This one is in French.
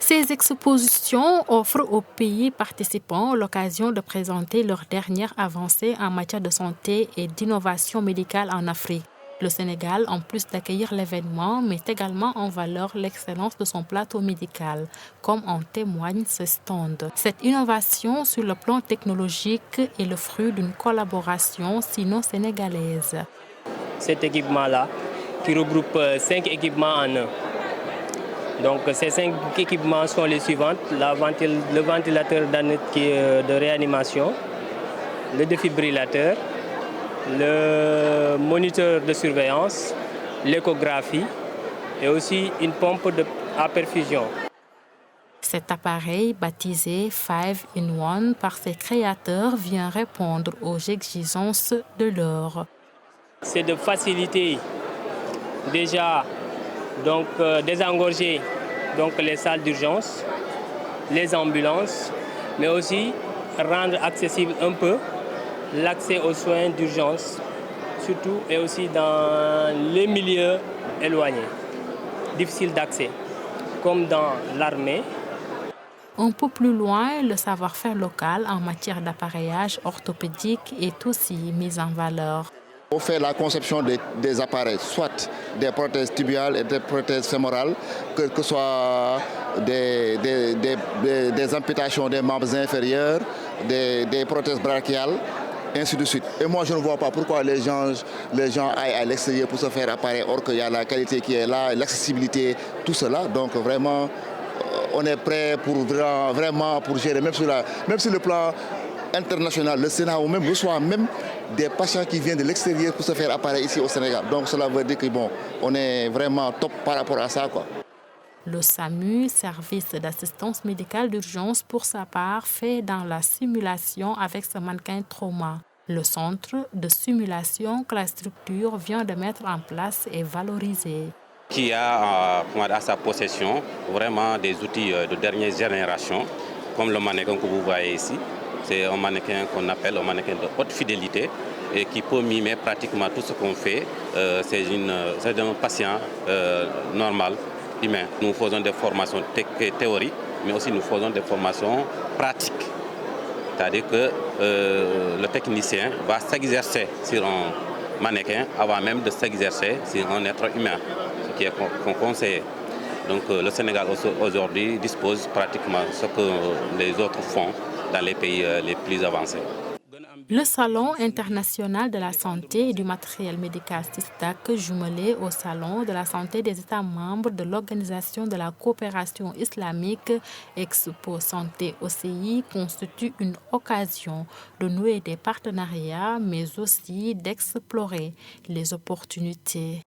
Ces expositions offrent aux pays participants l'occasion de présenter leurs dernières avancées en matière de santé et d'innovation médicale en Afrique. Le Sénégal, en plus d'accueillir l'événement, met également en valeur l'excellence de son plateau médical, comme en témoigne ce stand. Cette innovation sur le plan technologique est le fruit d'une collaboration sino-sénégalaise. Cet équipement-là, qui regroupe 5 équipements en un. Donc ces 5 équipements sont les suivantes: le ventilateur de réanimation, le défibrillateur, le moniteur de surveillance, l'échographie et aussi une pompe à perfusion. Cet appareil, baptisé 5-in-1 par ses créateurs, vient répondre aux exigences de l'heure. C'est de faciliter déjà désengorger les salles d'urgence, les ambulances, mais aussi rendre accessible un peu l'accès aux soins d'urgence, surtout et aussi dans les milieux éloignés, difficiles d'accès, comme dans l'armée. Un peu plus loin, le savoir-faire local en matière d'appareillage orthopédique est aussi mis en valeur. On fait la conception des appareils, soit des prothèses tibiales et des prothèses fémorales, que ce soit des amputations des membres inférieurs, des prothèses brachiales, ainsi de suite. Et moi, je ne vois pas pourquoi les gens aillent à l'extérieur pour se faire appareil, or qu'il y a la qualité qui est là, l'accessibilité, tout cela. Donc vraiment, on est prêt pour gérer, même sur le plan international. Le Sénat ou même reçoit des patients qui viennent de l'extérieur pour se faire appareil ici au Sénégal. Donc cela veut dire que on est vraiment top par rapport à ça, quoi. Le SAMU, service d'assistance médicale d'urgence, pour sa part, fait dans la simulation avec ce mannequin trauma. Le centre de simulation que la structure vient de mettre en place est valorisé. Qui a à sa possession vraiment des outils de dernière génération, comme le mannequin que vous voyez ici. C'est un mannequin qu'on appelle un mannequin de haute fidélité et qui peut mimer pratiquement tout ce qu'on fait. C'est un patient normal, humain. Nous faisons des formations théoriques, mais aussi nous faisons des formations pratiques. C'est-à-dire que le technicien va s'exercer sur un mannequin avant même de s'exercer sur un être humain, ce qui est conseillé. Donc le Sénégal aujourd'hui dispose pratiquement de ce que les autres font dans les pays les plus avancés. Le Salon international de la santé et du matériel médical SISTAC, jumelé au Salon de la santé des États membres de l'Organisation de la coopération islamique Expo Santé OCI, constitue une occasion de nouer des partenariats, mais aussi d'explorer les opportunités.